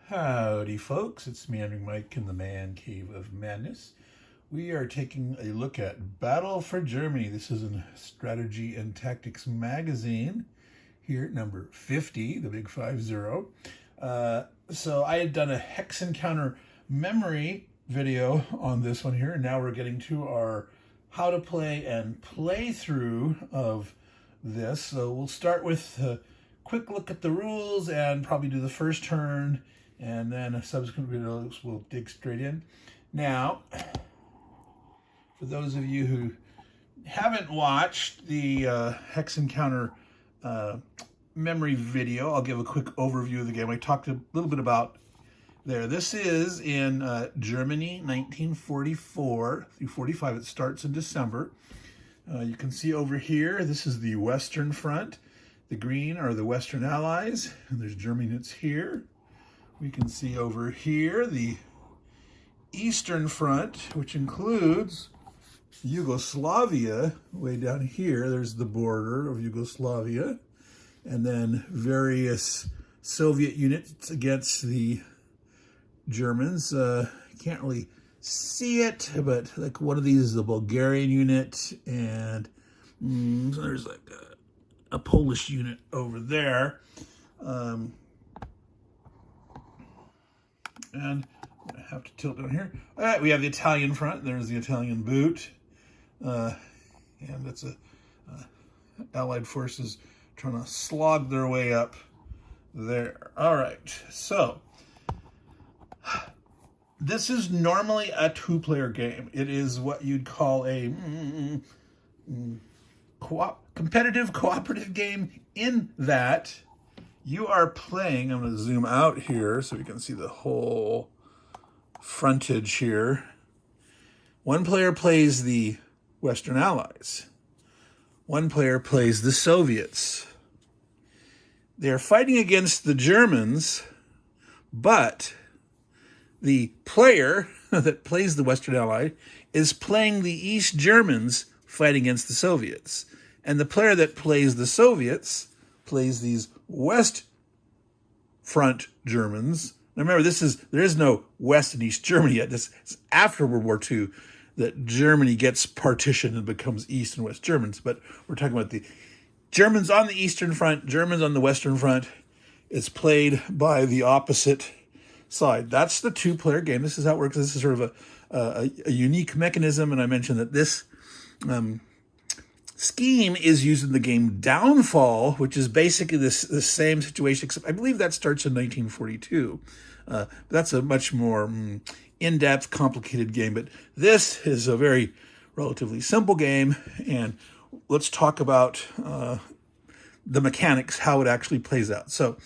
Howdy folks, it's Meandering Mike in the Man Cave of Madness. We are taking a look at Battle for Germany. This is a Strategy and Tactics magazine here at number 50, the big 50. So I had done a hex encounter memory video on this one here, and now we're getting to our how to play and playthrough of this. So we'll start with a quick look at the rules and probably do the first turn, and then subsequent videos will dig straight in. Now, for those of you who haven't watched the Hex Encounter memory video, I'll give a quick overview of the game. I talked a little bit about there. This is in Germany, 1944 through 45. It starts in December. You can see over here, this is the Western Front. The green are the Western Allies, and there's German units here. We can see over here the Eastern Front, which includes Yugoslavia, way down here. There's the border of Yugoslavia, and then various Soviet units against the Germans. Can't really see it, but like one of these is the Bulgarian unit, and there's like a Polish unit over there. And I have to tilt down here. All right, we have the Italian front. There's the Italian boot. And that's Allied forces trying to slog their way up there. All right, so this is normally a two-player game. It is what you'd call a competitive cooperative game, in that you are playing, I'm going to zoom out here so we can see the whole frontage here. One player plays the Western Allies. One player plays the Soviets. They're fighting against the Germans, but the player that plays the Western Ally is playing the East Germans fighting against the Soviets. And the player that plays the Soviets plays these West Front Germans. Now remember, there is no West and East Germany yet. This is after World War II that Germany gets partitioned and becomes East and West Germans. But we're talking about the Germans on the Eastern Front, Germans on the Western Front. It's played by the opposite side. That's the two-player game. This is how it works. This is sort of a unique mechanism, and I mentioned that this scheme is used in the game Downfall, which is basically the same situation, except I believe that starts in 1942. That's a much more in-depth, complicated game, but this is a very relatively simple game, and let's talk about the mechanics, how it actually plays out. So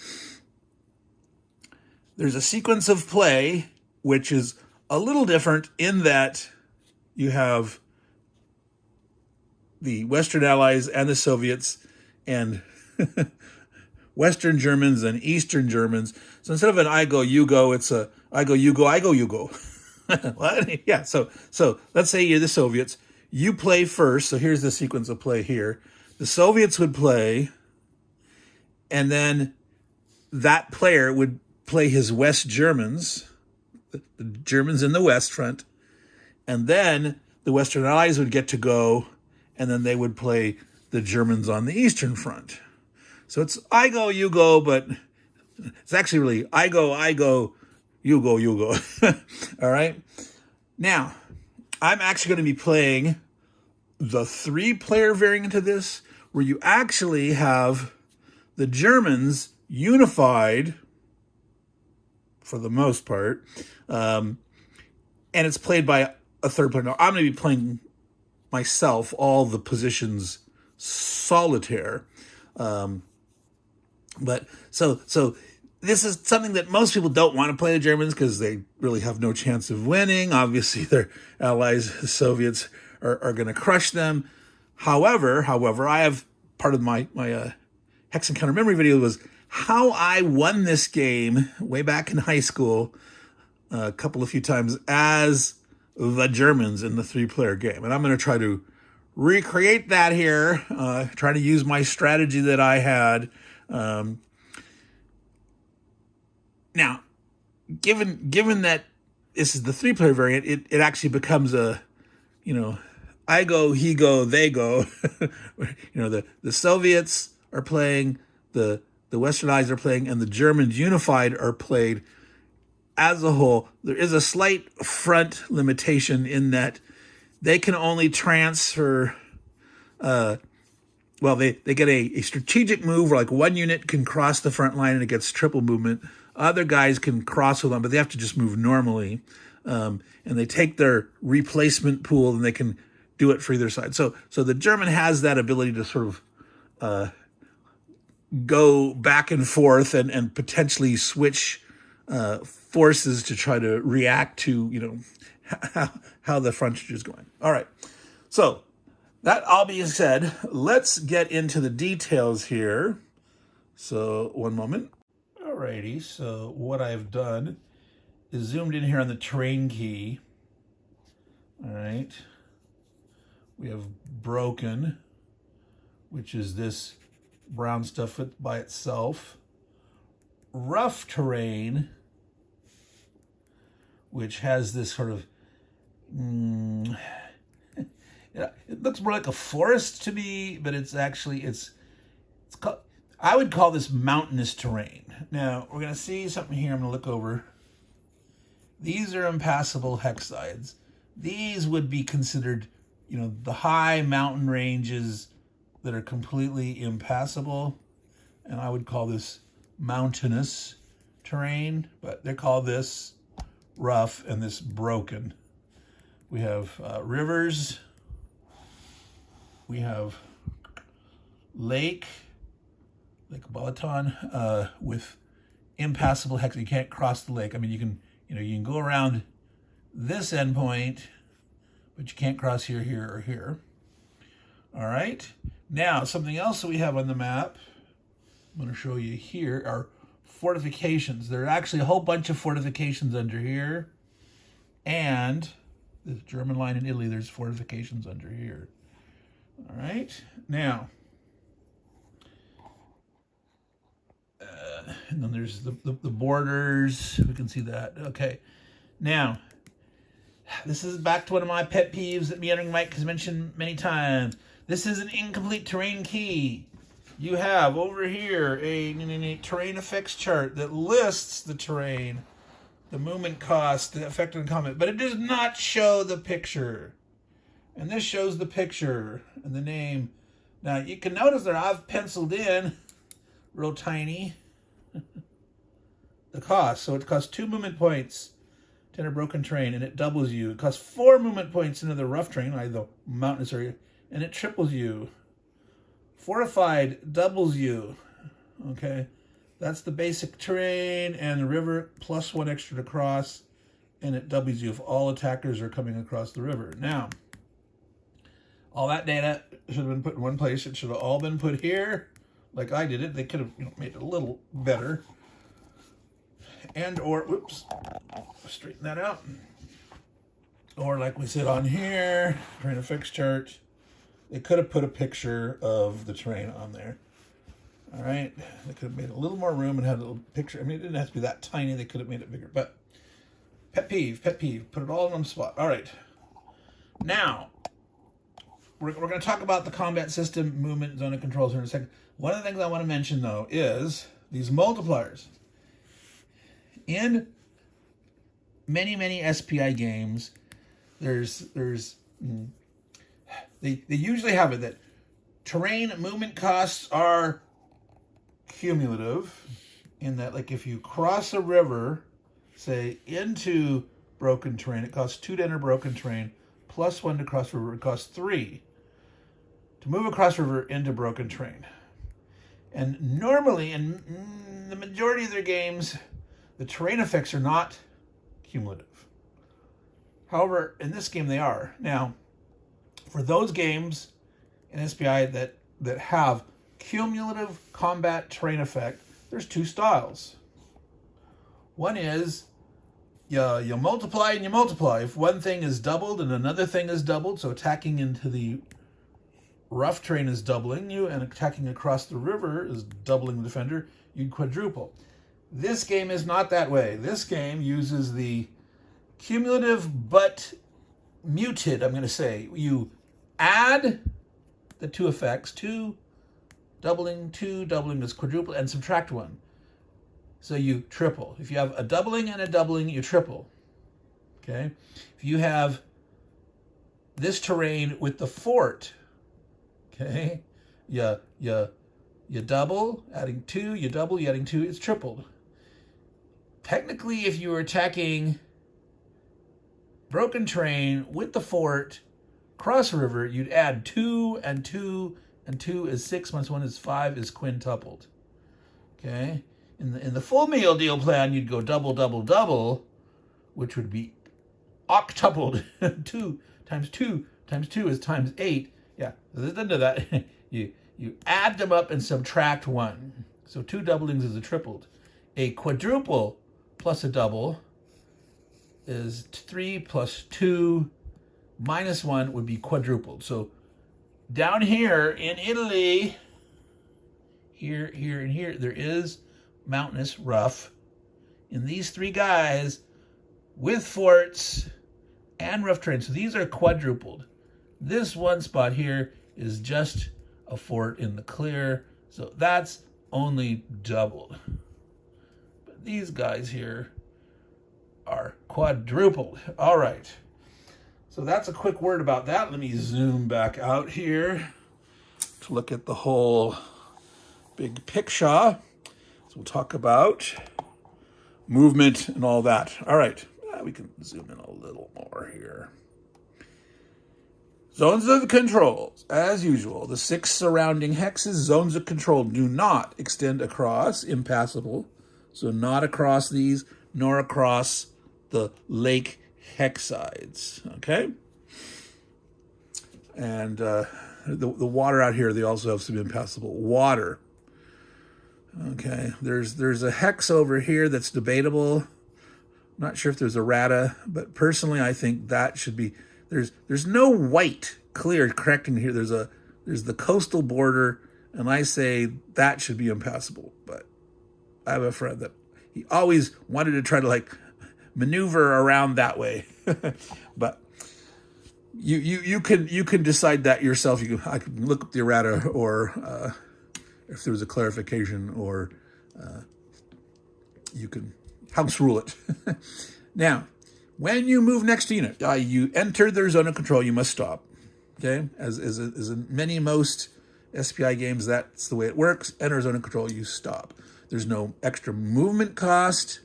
there's a sequence of play which is a little different in that you have the Western Allies and the Soviets and Western Germans and Eastern Germans. So instead of an I go, you go, it's a I go, you go, I go, you go. What? Yeah, so let's say you're the Soviets. You play first. So here's the sequence of play here. The Soviets would play, and then that player would play his West Germans, the Germans in the West Front, and then the Western Allies would get to go, and then they would play the Germans on the Eastern Front. So it's I go, you go, but it's actually really I go, you go, you go. All right? Now, I'm actually going to be playing the three-player variant of this, where you actually have the Germans unified, for the most part, and it's played by a third player. Now, I'm going to be playing myself all the positions solitaire. But so this is something that most people don't want to play the Germans because they really have no chance of winning. Obviously, their allies, the Soviets, are going to crush them. However, I have part of my Hex Encounter memory video was how I won this game way back in high school a few times as the Germans in the three-player game. And I'm going to try to recreate that here, try to use my strategy that I had. Now, given that this is the 3-player variant, it actually becomes a, I go, he go, they go. The Soviets are playing, the Westernized are playing, and the Germans unified are played as a whole. There is a slight front limitation in that they can only transfer, they get a strategic move where like one unit can cross the front line and it gets triple movement. Other guys can cross with them, but they have to just move normally. And they take their replacement pool and they can do it for either side. So the German has that ability to sort of go back and forth and potentially switch forces to try to react to, how the frontage is going. All right. So that all being said, let's get into the details here. So one moment. Alrighty, so what I've done is zoomed in here on the terrain key. All right. We have broken, which is this brown stuff by itself. Rough terrain, which has this sort of, it looks more like a forest to me, but it's actually, it's called, I would call this mountainous terrain. Now, we're going to see something here. I'm going to look over. These are impassable hexsides. These would be considered, the high mountain ranges that are completely impassable. And I would call this mountainous terrain, but they call this rough and this broken. We have rivers. We have Lake Balaton with impassable hex. You can't cross the lake. I mean, you can go around this endpoint, but you can't cross here, here, or here. All right. Now, something else that we have on the map, I'm going to show you here, are fortifications. There are actually a whole bunch of fortifications under here. And the German line in Italy, there's fortifications under here. All right. Now, and then there's the borders. We can see that. Okay. Now, this is back to one of my pet peeves that Meandering Mike has mentioned many times. This is an incomplete terrain key. You have over here a terrain effects chart that lists the terrain, the movement cost, the effect on comment, but it does not show the picture. And this shows the picture and the name. Now, you can notice that I've penciled in real tiny the cost. So it costs 2 movement points to enter broken terrain, and it doubles you. It costs 4 movement points into the rough terrain, like the mountainous area, and it triples you. Fortified doubles you. Okay, that's the basic terrain, and the river plus 1 extra to cross, and it doubles you if all attackers are coming across the river. Now, all that data should have been put in one place. It should have all been put here, like I did it. They could have made it a little better. And or, whoops, straighten that out. Or like we said on here, terrain effects chart, they could have put a picture of the terrain on there. All right, they could have made a little more room and had a little picture. I mean, it didn't have to be that tiny. They could have made it bigger, but pet peeve, put it all in one spot. All right, now we're going to talk about the combat system, movement, zone of controls here in a second. One of the things I want to mention, though, is these multipliers. In many SPI games, they usually have it that terrain movement costs are cumulative, in that, like, if you cross a river, say, into broken terrain, it costs 2 to enter broken terrain, plus 1 to cross river. It costs 3 to move across river into broken terrain. And normally, in the majority of their games, the terrain effects are not cumulative. However, in this game, they are. Now, for those games in SPI that have cumulative combat terrain effect, there's 2 styles. One is you multiply and you multiply. If one thing is doubled and another thing is doubled, so attacking into the rough terrain is doubling you, and attacking across the river is doubling the defender, you'd quadruple. This game is not that way. This game uses the cumulative but muted, I'm going to say. You add the two effects, two doubling is quadruple, and subtract one. So you triple. If you have a doubling and a doubling, you triple. Okay? If you have this terrain with the fort, okay, you double, adding two, you double, you adding two, it's tripled. Technically, if you were attacking broken terrain with the fort, cross river, you'd add 2 and 2, and 2 is 6 minus 1 is 5 is quintupled. Okay? In the full meal deal plan, you'd go double, double, double, which would be octupled. 2 times 2 times 2 is times 8. Yeah, into that, you add them up and subtract 1. So 2 doublings is a tripled. A quadruple plus a double is 3 plus 2 minus 1 would be quadrupled. So down here in Italy, here, and here, there is mountainous rough. In these three guys with forts and rough terrain. So these are quadrupled. This one spot here is just a fort in the clear. So that's only doubled. But these guys here are quadrupled. All right. So that's a quick word about that. Let me zoom back out here to look at the whole big picture. So we'll talk about movement and all that. All right. We can zoom in a little more here. Zones of control. As usual, the 6 surrounding hexes, zones of control, do not extend across, impassable. So not across these, nor across the lake hex sides, okay? And the water out here, they also have some impassable water. Okay, there's a hex over here that's debatable. I'm not sure if there's a rata, but personally I think that should be, there's no white clear correcting here. There's the coastal border, and I say that should be impassable. But I have a friend that he always wanted to try to like maneuver around that way. But you can decide that yourself. I can look up the errata, or if there was a clarification, or you can house rule it. Now, when you move next to unit, you enter their zone of control, you must stop. Okay, as in most SPI games, that's the way it works. Enter zone of control, you stop. There's no extra movement cost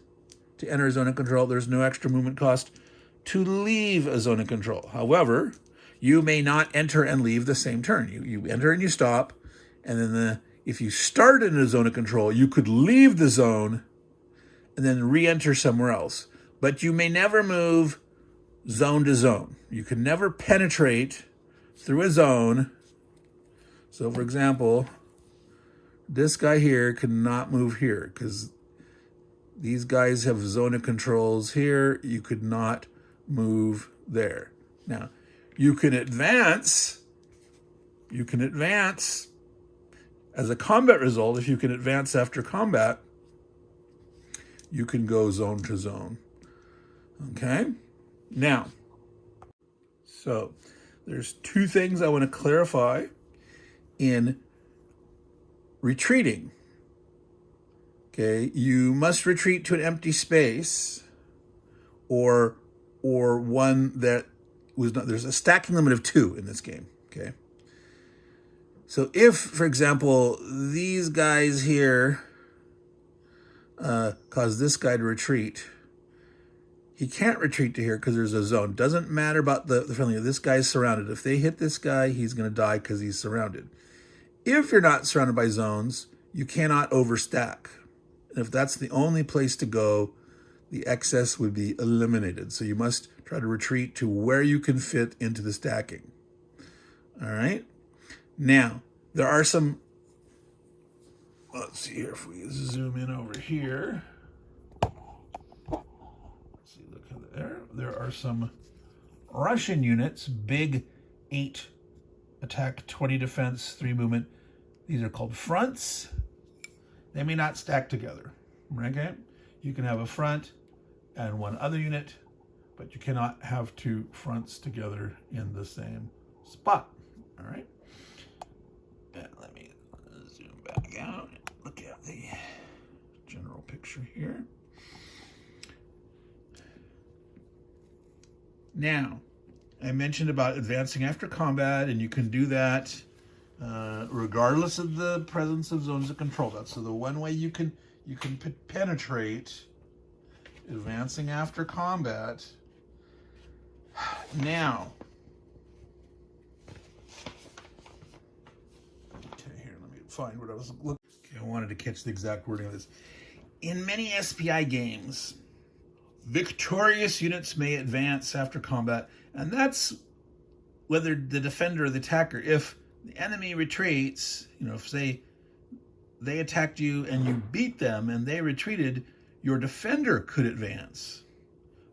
to enter a zone of control. There's no extra movement cost to leave a zone of control. However, you may not enter and leave the same turn. You enter and you stop, and then if you start in a zone of control, you could leave the zone and then re-enter somewhere else. But you may never move zone to zone. You can never penetrate through a zone. So, for example, this guy here cannot move here because these guys have zone of controls here. You could not move there. Now, you can advance. You can advance as a combat result. If you can advance after combat, you can go zone to zone. Okay? Now, so there's two things I want to clarify in retreating. Okay, you must retreat to an empty space or one that was not, there's a stacking limit of 2 in this game, okay? So if, for example, these guys here cause this guy to retreat, he can't retreat to here because there's a zone. Doesn't matter about the friendly. This guy's surrounded. If they hit this guy, he's going to die because he's surrounded. If you're not surrounded by zones, you cannot overstack. And if that's the only place to go, the excess would be eliminated. So you must try to retreat to where you can fit into the stacking. All right? Now, there are some, let's see here, if we zoom in over here. Let's see, look at there. There are some Russian units, big 8 attack, 20 defense, 3 movement. These are called fronts. They may not stack together. Okay? You can have a front and one other unit, but you cannot have two fronts together in the same spot. All right? And let me zoom back out and look at the general picture here. Now, I mentioned about advancing after combat, and you can do that regardless of the presence of zones of control. That's so the one way you can penetrate advancing after combat. Now, okay, here, let me find what I was looking. Okay, I wanted to catch the exact wording of this. In many SPI games, victorious units may advance after combat, and that's whether the defender or the attacker. If the enemy retreats, if say they attacked you and you beat them and they retreated, your defender could advance.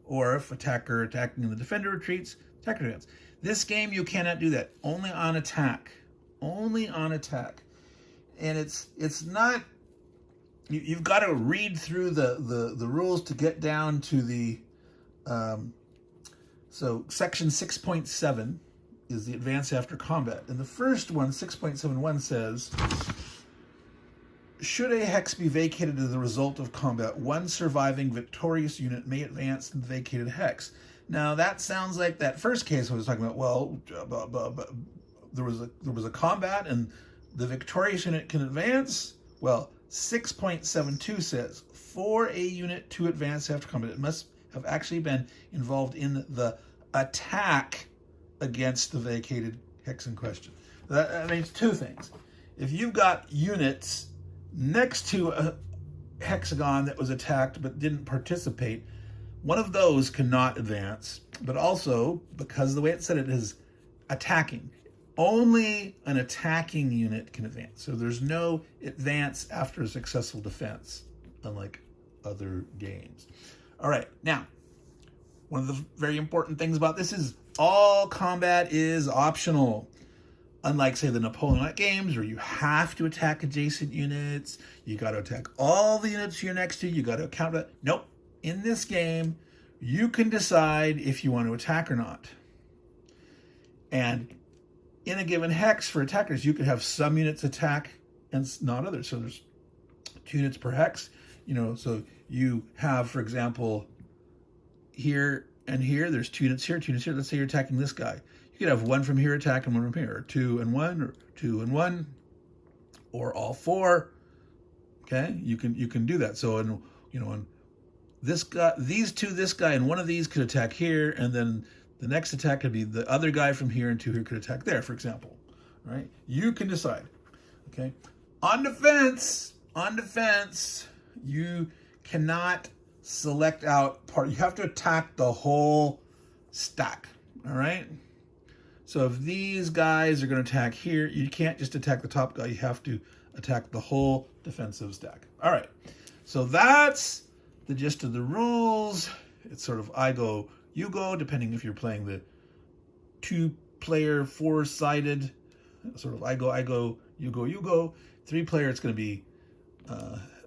Or if attacker attacking and the defender retreats, attacker advance. This game you cannot do that. Only on attack. Only on attack. And it's not. You've got to read through the rules to get down to the. So section 6.7 is the advance after combat. And the first one, 6.71, says, should a hex be vacated as a result of combat, one surviving victorious unit may advance in the vacated hex. Now that sounds like that first case I was talking about. Well, there was a combat and the victorious unit can advance. Well, 6.72 says, for a unit to advance after combat, it must have actually been involved in the attack against the vacated hex in question. That means two things. If you've got units next to a hexagon that was attacked but didn't participate, one of those cannot advance. But also, because the way it said it is attacking, only an attacking unit can advance. So there's no advance after a successful defense, unlike other games. All right, now, one of the very important things about this is all combat is optional. Unlike, say, the Napoleonic games, where you have to attack adjacent units, you got to attack all the units you're next to, you got to account for that. Nope. In this game, you can decide if you want to attack or not. And in a given hex for attackers, you could have some units attack and not others. So there's 2 units per hex. So you have, for example, here and here, there's 2 units here, 2 units here. Let's say you're attacking this guy. You could have 1 from here attack and 1 from here, or 2 and 1, or 2 and 1, or all 4. Okay, you can do that. So and this guy, this guy, and one of these could attack here, and then the next attack could be the other guy from here, and 2 here could attack there, for example. All right, you can decide. Okay, on defense, you cannot select out part. You have to attack the whole stack. All right. So if these guys are going to attack here, you can't just attack the top guy. You have to attack the whole defensive stack. All right. So that's the gist of the rules. It's sort of I go, you go, depending if you're playing the 2-player, 4-sided, sort of I go, you go, you go. 3-player, it's going to be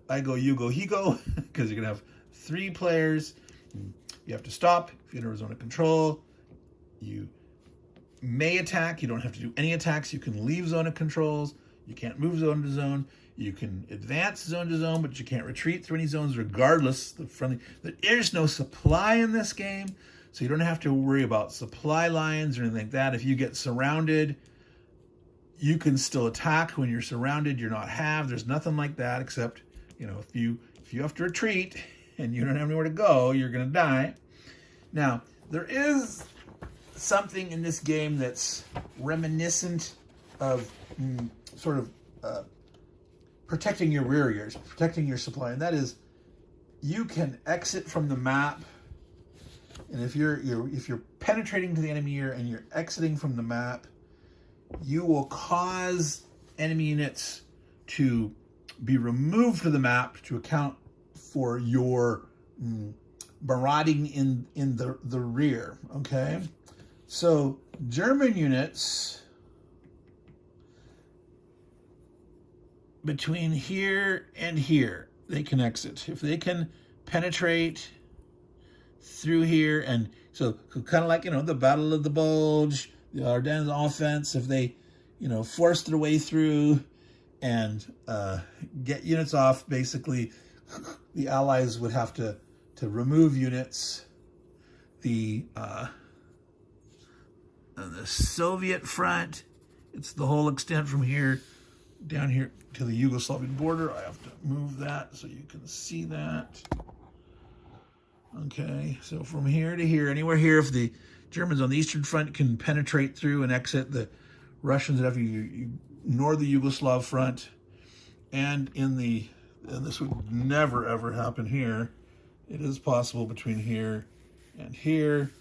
I go, you go, he go, because you're going to have 3 players. You have to stop if you enter a zone of control. You may attack. You don't have to do any attacks. You can leave zone of controls. You can't move zone to zone. You can advance zone to zone, but you can't retreat through any zones regardless. There is no supply in this game, so you don't have to worry about supply lines or anything like that. If you get surrounded, you can still attack when you're surrounded. You're not halved. There's nothing like that, except, if you have to retreat and you don't have anywhere to go, you're going to die. Now, there is something in this game that's reminiscent of sort of protecting your rear gears, protecting your supply, and that is you can exit from the map. And if you're penetrating to the enemy and you're exiting from the map, you will cause enemy units to be removed from the map to account for your marauding in the rear. Okay, so German units between here and here, they can exit. If they can penetrate through here, and so kind of like, the Battle of the Bulge, the Ardennes offense, if they, force their way through and get units off, basically the Allies would have to remove units. On the Soviet front, it's the whole extent from here down here to the Yugoslavian border. I have to move that so you can see that. Okay, so from here to here, anywhere here, if the Germans on the Eastern Front can penetrate through and exit, the Russians would have to ignore the Yugoslav front. And and this would never ever happen here. It is possible between here and here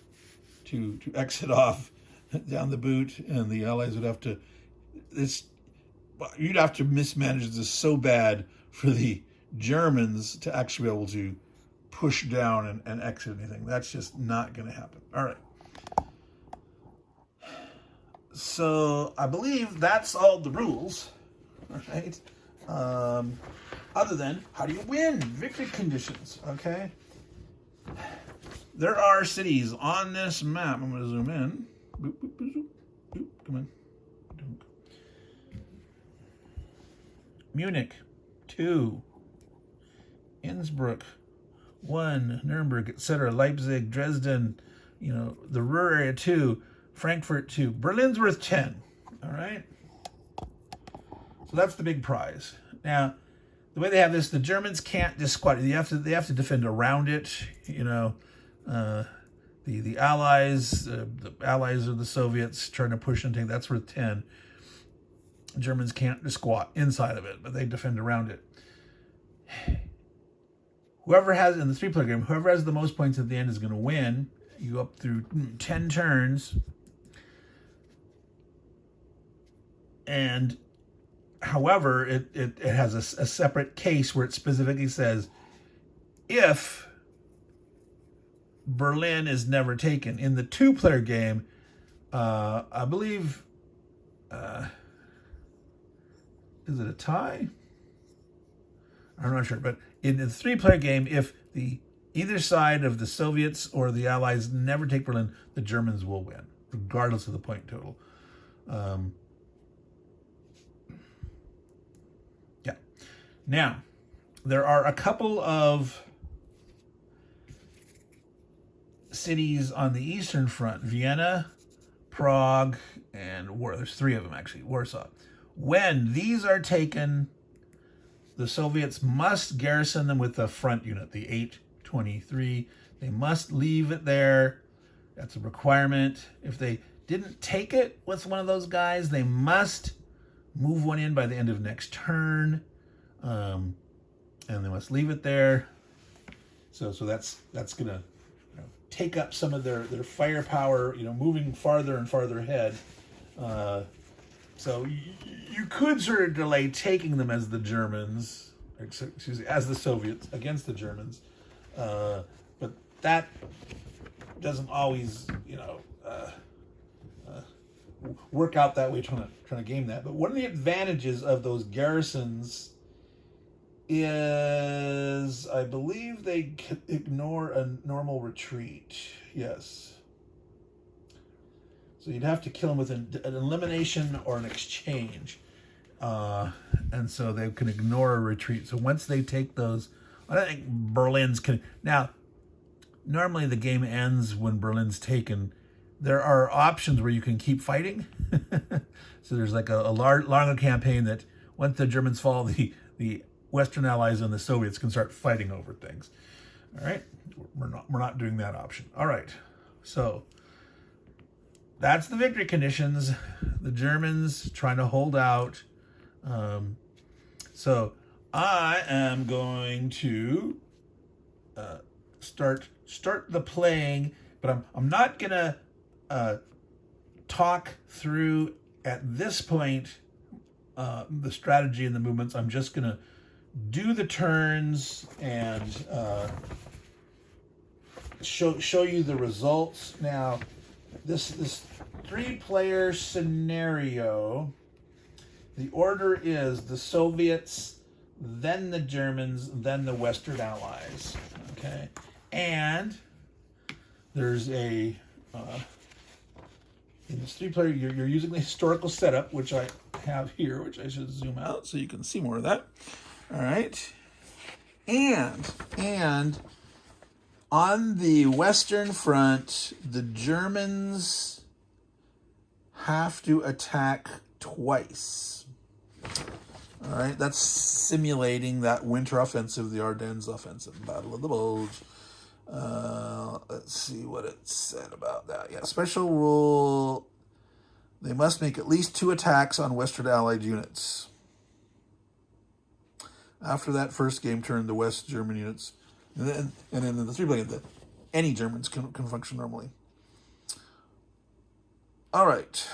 to exit off down the boot, and the Allies would have to, you'd have to mismanage this so bad for the Germans to actually be able to push down and exit anything. That's just not going to happen. All right. So I believe that's all the rules. All right. Other than, how do you win? Victory conditions. Okay. There are cities on this map. I'm going to zoom in. Boop, boop, boop, boop, boop. Come on. Munich, 2. Innsbruck, 1. Nuremberg, etc. Leipzig, Dresden, the Ruhr area, 2. Frankfurt, 2. Berlin's worth 10. All right? So that's the big prize. Now, the way they have this, the Germans can't just squat. They have to defend around it. The Allies, or the Soviets trying to push and take, that's worth 10. Germans can't just squat inside of it, but they defend around it. Whoever has, in the 3-player game, whoever has the most points at the end is going to win. You go up through 10 turns. And however, it has a separate case where it specifically says, if Berlin is never taken. In the 2-player game, I believe, is it a tie? I'm not sure, but in the 3-player game, if either side of the Soviets or the Allies never take Berlin, the Germans will win, regardless of the point total. Yeah. Now, there are a couple of cities on the Eastern Front: Vienna, Prague, and there's 3 of them actually, Warsaw. When these are taken, the Soviets must garrison them with the front unit, the 823. They must leave it there. That's a requirement. If they didn't take it with one of those guys, they must move one in by the end of next turn, and they must leave it there. So that's gonna take up some of their firepower, moving farther and farther ahead. So you could sort of delay taking them as the Germans, as the Soviets against the Germans, but that doesn't always, work out that way. Trying to game that. But one of the advantages of those garrisons is, I believe, they ignore a normal retreat. Yes. So you'd have to kill them with an elimination or an exchange. And so they can ignore a retreat. So once they take those, I don't think Berlin's can. Now, normally the game ends when Berlin's taken. There are options where you can keep fighting. So there's like a longer campaign that once the Germans fall, the Western Allies and the Soviets can start fighting over things. All right? We're not doing that option. All right. So that's the victory conditions. The Germans trying to hold out. So I am going to start the playing, but I'm not gonna talk through at this point the strategy and the movements. I'm just gonna do the turns and show you the results. Now, this 3-player scenario, the order is the Soviets then the Germans, then the Western Allies. Okay, and there's a in this 3-player, you're using the historical setup, which I have here, which I should zoom out so you can see more of that. All right, and on the Western Front, the Germans have to attack twice. All right, that's simulating that winter offensive, the Ardennes offensive, Battle of the Bulge. Let's see what it said about that. Yeah, special rule, they must make at least 2 attacks on Western Allied units. After that first game turn, the West German units, and then in the 3-player, any Germans can function normally. All right.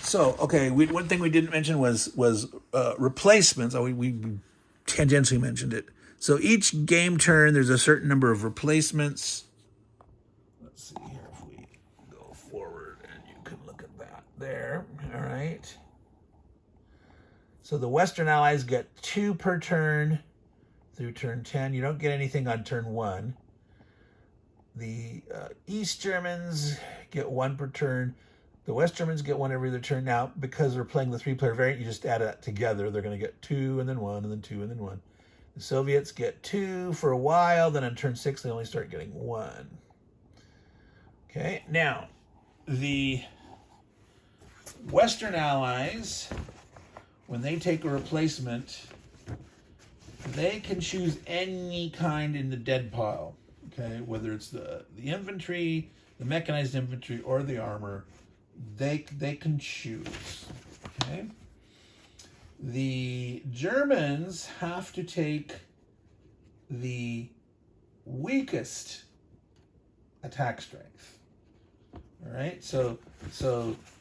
So, okay, one thing we didn't mention was replacements. We tangentially mentioned it. So each game turn, there's a certain number of replacements. Let's see here if we go forward, and you can look at that there. All right. So the Western Allies get 2 per turn through turn 10. You don't get anything on turn 1. The East Germans get 1 per turn. The West Germans get 1 every other turn. Now, because they're playing the 3-player variant, you just add that together. They're going to get 2 and then 1 and then 2 and then 1. The Soviets get 2 for a while. Then on turn 6, they only start getting 1. Okay, now, the Western Allies, when they take a replacement, they can choose any kind in the dead pile. Okay, whether it's the infantry, the mechanized infantry, or the armor, they can choose. Okay. The Germans have to take the weakest attack strength. All right. So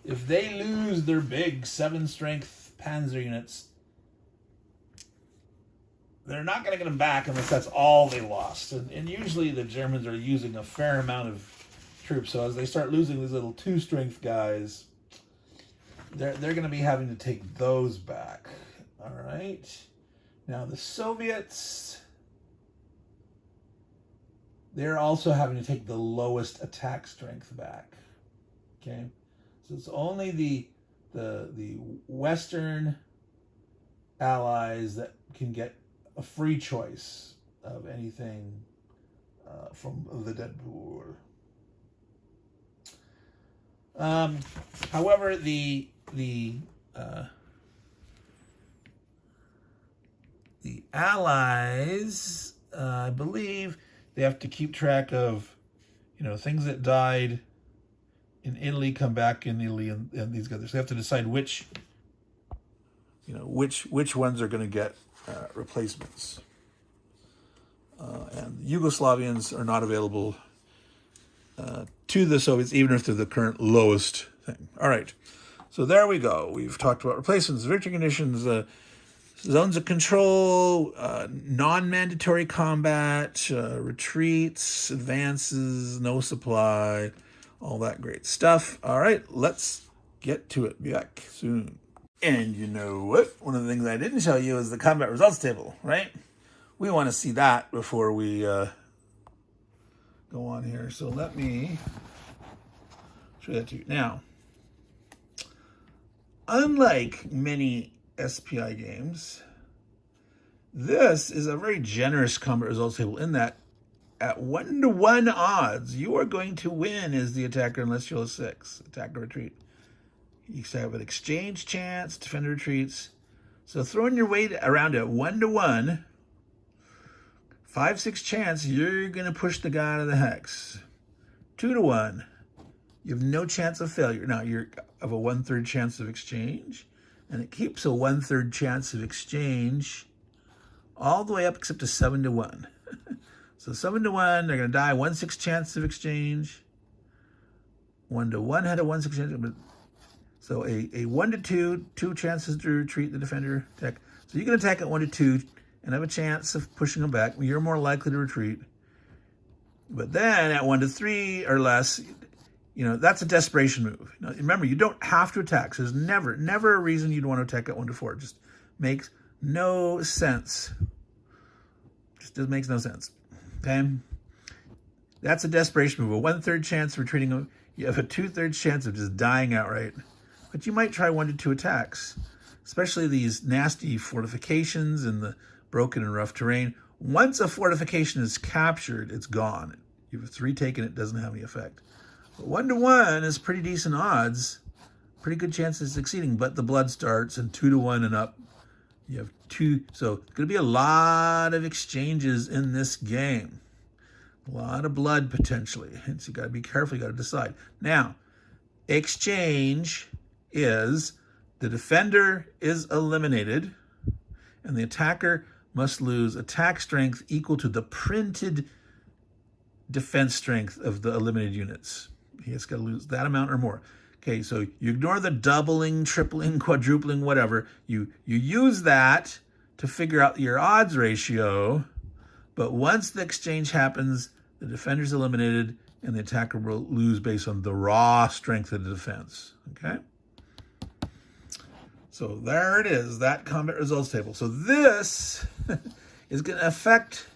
if they lose their big 7-strength Panzer units, they're not going to get them back unless that's all they lost. And usually the Germans are using a fair amount of troops. So as they start losing these little 2-strength guys, they're going to be having to take those back. All right. Now the Soviets, they're also having to take the lowest attack strength back. Okay. So it's only the Western Allies that can get a free choice of anything from the dead pool. However, the Allies, I believe, they have to keep track of, things that died in Italy come back in Italy, and these guys. They have to decide which ones are going to get replacements. And Yugoslavians are not available to the Soviets, even if they're the current lowest thing. All right. So there we go. We've talked about replacements, victory conditions, zones of control, non-mandatory combat, retreats, advances, no supply, all that great stuff. All right, let's get to it. Be back soon. And you know what? One of the things I didn't show you is the combat results table, right? We want to see that before we go on here. So let me show that to you. Now, unlike many SPI games, this is a very generous combat results table in that at 1-to-1 odds, you are going to win as the attacker unless you roll a 6. Attack or retreat. You have an exchange chance, defender retreats. So throwing your weight around at 1-to-1, 5-6 chance, you're going to push the guy out of the hex. 2-to-1, you have no chance of failure. Now, you're of a 1/3 chance of exchange, and it keeps a 1/3 chance of exchange all the way up except to 7-to-1. So 7-to-1, they're going to die, 1/6 chance of exchange. 1-to-1 had a 1/6 chance. So a 1-to-2, 2 chances to retreat the defender attack. So you can attack at 1-to-2 and have a chance of pushing them back. You're more likely to retreat. But then at 1-to-3 or less, that's a desperation move. Now, remember, you don't have to attack. So there's never a reason you'd want to attack at 1-to-4. Just makes no sense. Just makes no sense. Okay? That's a desperation move. A 1/3 chance of retreating them. You have a 2/3 chance of just dying outright. But you might try 1 to 2 attacks, especially these nasty fortifications in the broken and rough terrain. Once a fortification is captured, it's gone. If it's retaken, it doesn't have any effect. But 1 to 1 is pretty decent odds, pretty good chances of succeeding, but the blood starts, and 2 to 1 and up, you have 2. So it's going to be a lot of exchanges in this game. A lot of blood potentially. And so you got to be careful, you got to decide. Now, exchange is the defender is eliminated and the attacker must lose attack strength equal to the printed defense strength of the eliminated units. He has got to lose that amount or more. Okay, so you ignore the doubling, tripling, quadrupling, whatever. You use that to figure out your odds ratio, but once the exchange happens, the defender's eliminated and the attacker will lose based on the raw strength of the defense. Okay? So there it is, that combat results table. So this is going to affect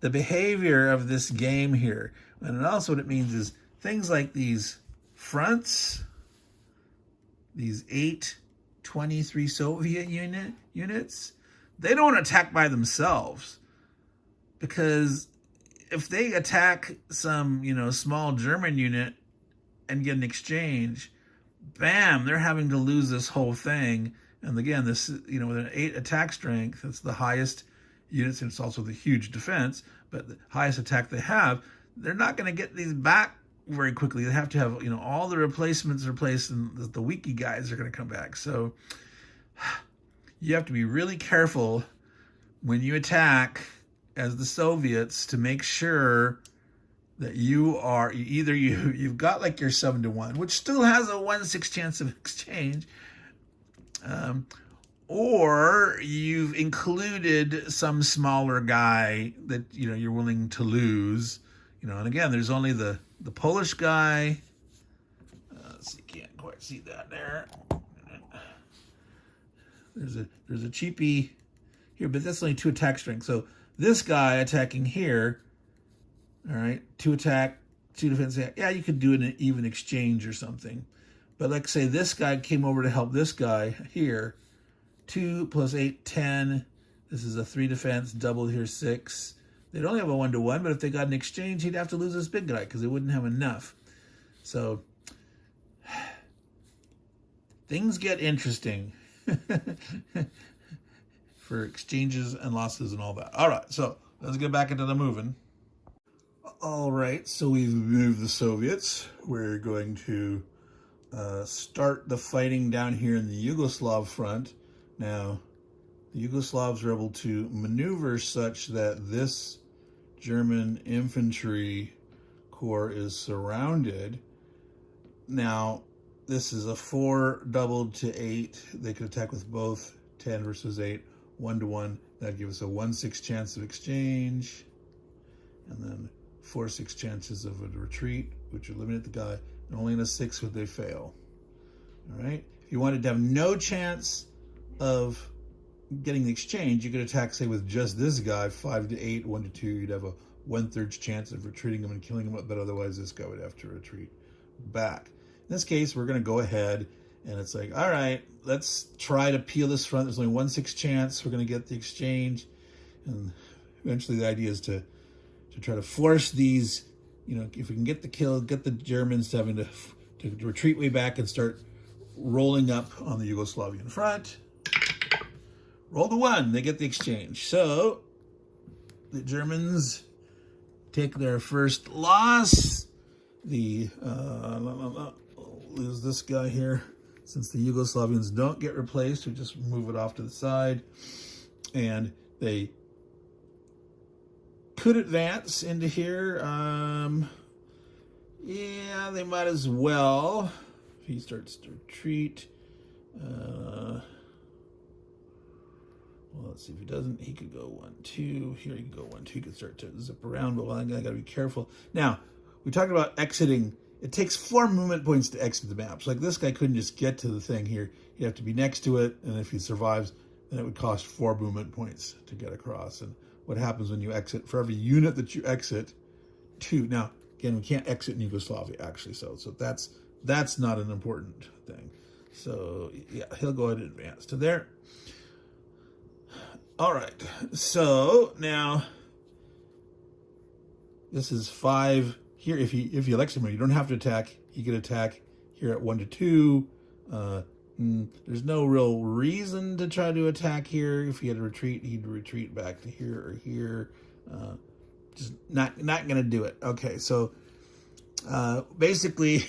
the behavior of this game here. And also what it means is things like these fronts, these 823 Soviet units, they don't attack by themselves. Because if they attack some, small German unit and get an exchange, bam, they're having to lose this whole thing. And again, this, with an 8 attack strength, that's the highest units, and it's also the huge defense, but the highest attack they have, they're not going to get these back very quickly. They have to have, all the replacements replaced, and the weaky guys are going to come back. So you have to be really careful when you attack as the Soviets to make sure that you've got like your 7 to 1, which still has a 1/6 chance of exchange, or you've included some smaller guy that you're willing to lose. And again, there's only the Polish guy. Let's see, can't quite see that there. There's a cheapie here, but that's only 2 attack strength. So this guy attacking here, all right, 2 attack, 2 defense. Yeah, you could do an even exchange or something. But like say this guy came over to help this guy here. 2 plus 8, 10. This is a 3 defense, double here 6. They'd only have a 1 to 1, but if they got an exchange, he'd have to lose this big guy because they wouldn't have enough. So things get interesting for exchanges and losses and all that. All right, so let's get back into the moving. All right, so we've moved the Soviets. We're going to start the fighting down here in the Yugoslav front. Now, the Yugoslavs are able to maneuver such that this German infantry corps is surrounded. Now, this is a 4 doubled to 8. They could attack with both 10 versus 8, 1 to 1. That'd give us a 1/6 chance of exchange. And then 4/6 chances of a retreat, which would eliminate the guy. And only in a 6 would they fail. All right. If you wanted to have no chance of getting the exchange, you could attack, say, with just this guy, 5 to 8, 1 to 2. You'd have a 1/3 chance of retreating him and killing him, but otherwise this guy would have to retreat back. In this case, we're going to go ahead and it's like, all right, let's try to peel this front. There's only 1/6 chance we're going to get the exchange. And eventually the idea is to try to force these, if we can get the kill, get the Germans having to retreat way back and start rolling up on the Yugoslavian front. Roll the 1, they get the exchange. So the Germans take their first loss. Lose this guy here. Since the Yugoslavians don't get replaced, we just move it off to the side. And they could advance into here. Yeah, they might as well. If he starts to retreat. Well, let's see. If he doesn't, he could go 1, 2. Here he can go 1, 2. He could start to zip around, but I got to be careful. Now, we talked about exiting. It takes 4 movement points to exit the map. So like this guy couldn't just get to the thing here. He'd have to be next to it, and if he survives, and it would cost 4 movement points to get across. And what happens when you exit, for every unit that you exit, 2. Now, again, we can't exit in Yugoslavia, actually, so that's not an important thing. So, yeah, he'll go ahead and advance to there. All right, so now this is 5 here. If he elects him, you don't have to attack. He can attack here at 1 to 2. There's no real reason to try to attack here. If he had to retreat, he'd retreat back to here or here. Just not going to do it. Okay, so basically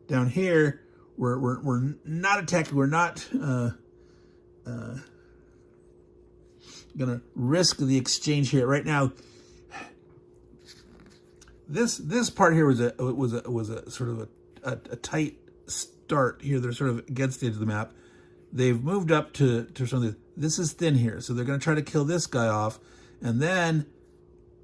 down here we're not attacking. We're not gonna risk the exchange here right now. This part here was a sort of a tight start here. They're sort of against the edge of the map. They've moved up to something. This is thin here, so they're going to try to kill this guy off, and then,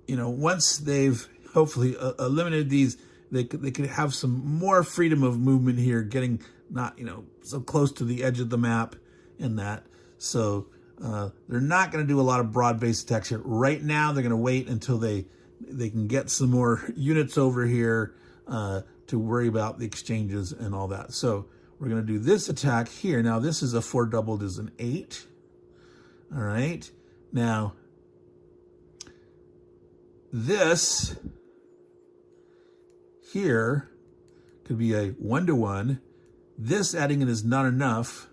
you know, once they've hopefully eliminated these, they could have some more freedom of movement here, getting not, you know, so close to the edge of the map and that. So they're not going to do a lot of broad-based attacks here. Right now, they're going to wait until they can get some more units over here to worry about the exchanges and all that. So we're going to do this attack here. Now, this is a 4 doubled is an 8. All right. Now, this here could be a 1-to-1. This adding it is not enough.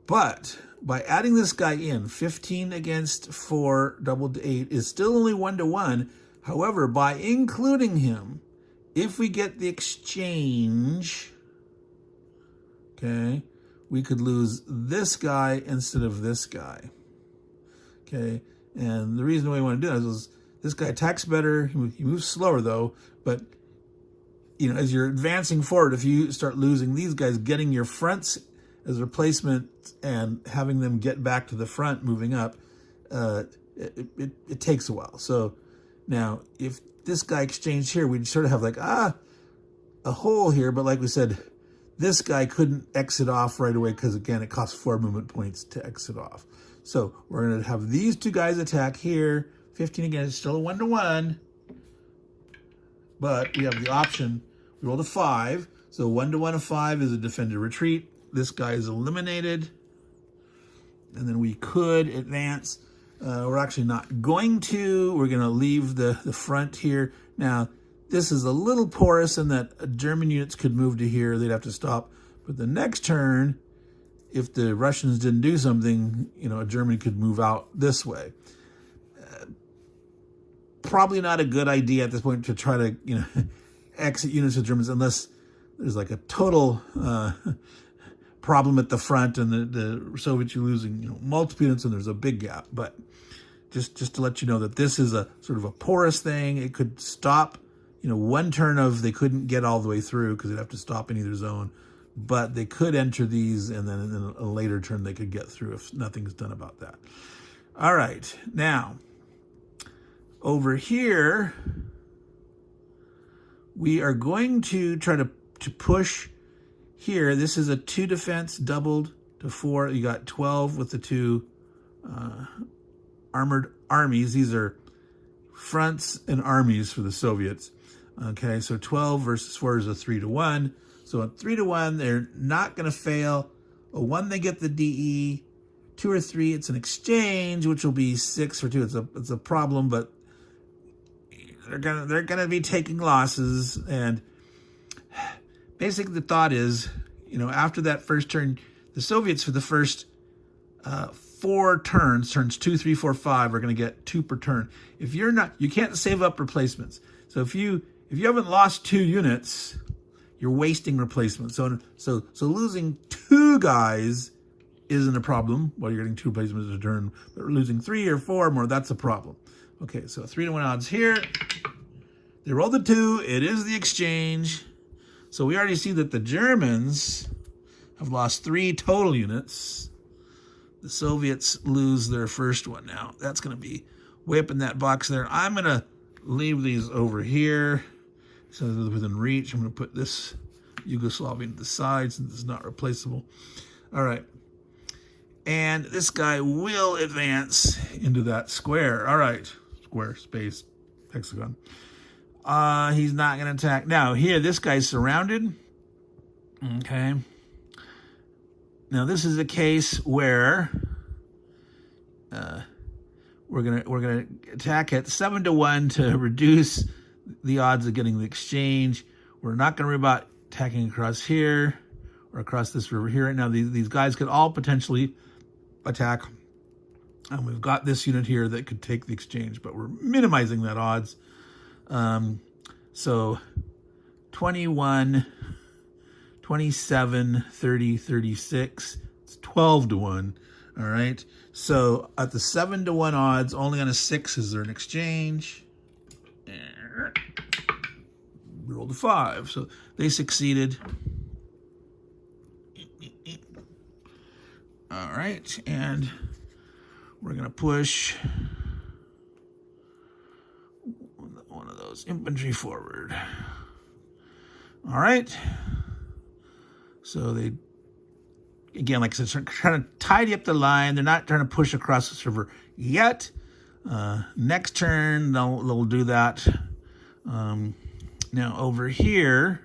But by adding this guy in, 15 against 4 doubled to 8 is still only 1-to-1. However, by including him, if we get the exchange, okay, we could lose this guy instead of this guy. Okay, and the reason why we want to do that is this guy attacks better. He moves slower though, but you know, as you're advancing forward, if you start losing these guys, getting your fronts as replacement and having them get back to the front, moving up, it takes a while. So now, if this guy exchanged here, we'd sort of have like, a hole here. But like we said, this guy couldn't exit off right away because, again, it costs 4 movement points to exit off. So we're going to have these 2 guys attack here. 15 again, it's still a 1-to-1. But we have the option. We rolled a 5. So 1-to-1 of 5 is a defender retreat. This guy is eliminated. And then we could advance. We're actually not going to. We're going to leave the front here. Now, this is a little porous in that German units could move to here. They'd have to stop. But the next turn, if the Russians didn't do something, you know, a German could move out this way. Probably not a good idea at this point to try to, you know, exit units of Germans unless there's like a total problem at the front and the Soviets are losing, you know, multiple units and there's a big gap. But just to let you know that this is a sort of a porous thing. It could stop, you know, one turn of they couldn't get all the way through because they'd have to stop in either zone. But they could enter these and then in a later turn they could get through if nothing's done about that. All right, now over here we are going to try to push here. This is a 2 defense doubled to 4. You got 12 with the 2 armored armies. These are fronts and armies for the Soviets. Okay, so 12 versus 4 is a 3-to-1. So a 3-to-1, they're not going to fail. A 1, they get the DE. 2 or 3, it's an exchange, which will be 6 for 2. It's a problem, but they're gonna be taking losses. And basically the thought is, you know, after that first turn, the Soviets for the first 4 turns, turns 2, 3, 4, 5, are going to get 2 per turn. If you're not, you can't save up replacements. So if you haven't lost 2 units, you're wasting replacements. So losing 2 guys isn't a problem. Well, you're getting 2 replacements a turn, but losing 3 or 4 more, that's a problem. Okay, so 3-to-1 odds here. They roll the 2. It is the exchange. So we already see that the Germans have lost 3 total units. The Soviets lose their first one now. That's going to be way up in that box there. I'm going to leave these over here so they're within reach. I'm going to put this Yugoslavian to the side since it's not replaceable. All right. And this guy will advance into that square. All right, square, space, hexagon. He's not going to attack. Now, here, this guy's surrounded. Okay. Now, this is a case where we're gonna attack at 7-1 to reduce the odds of getting the exchange. We're not going to worry about attacking across here or across this river here. Right now, these guys could all potentially attack. And we've got this unit here that could take the exchange, but we're minimizing that odds. So 21, 27, 30, 36, it's 12-1. All right. So at the 7-1 odds, only on a 6 is there an exchange. We rolled a 5. So they succeeded. All right. And we're going to push one of those infantry forward. All right. So they, again, like I said, trying to tidy up the line. They're not trying to push across this river yet. Next turn, they'll do that. Now over here,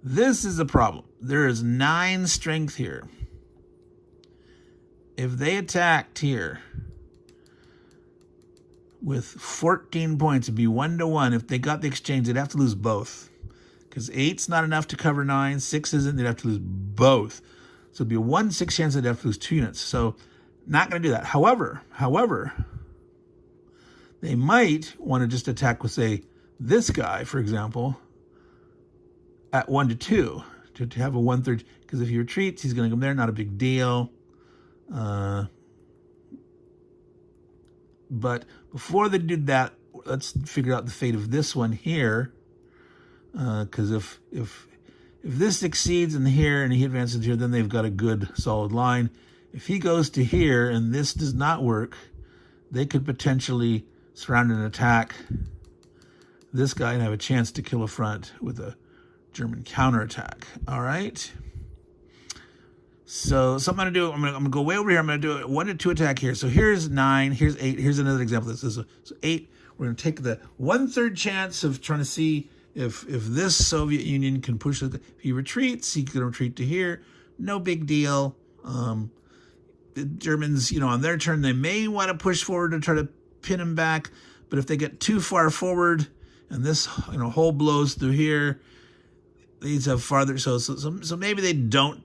this is the problem. There is 9 strength here. If they attacked here with 14 points, it'd be 1-1. If they got the exchange, they'd have to lose both. Because 8's not enough to cover 9, 6 isn't, they'd have to lose both. So it'd be a 1-6 chance they'd have to lose 2 units. So not going to do that. However, they might want to just attack with, say, this guy, for example, at 1-2 to have a 1/3. Because if he retreats, he's going to come there, not a big deal. But before they do that, let's figure out the fate of this one here. Because if this succeeds in here and he advances here, then they've got a good solid line. If he goes to here and this does not work, they could potentially surround and attack this guy and have a chance to kill a front with a German counterattack. All right. So I'm going to do, I'm going to go way over here. I'm going to do a 1-2 attack here. So here's 9, here's 8. Here's another example. This is so 8. We're going to take the 1/3 chance of trying to see if this Soviet Union can push it. If he retreats, he can retreat to here. No big deal. The Germans, on their turn, they may want to push forward to try to pin him back. But if they get too far forward and this hole blows through here, these have farther. So maybe they don't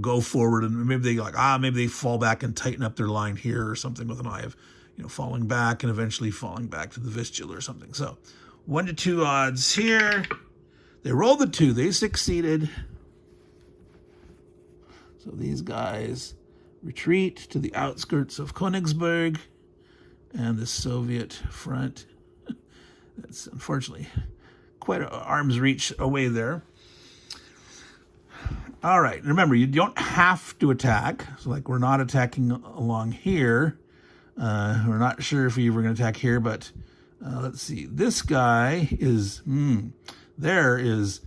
go forward, and maybe maybe they fall back and tighten up their line here or something with an eye of falling back and eventually falling back to the Vistula or something. So 1-2 odds here. They rolled the 2. They succeeded. So these guys retreat to the outskirts of Königsberg and the Soviet front. That's unfortunately quite an arm's reach away there. All right. Remember, you don't have to attack. So we're not attacking along here. We're not sure if we were going to attack here, but let's see. This guy is, there is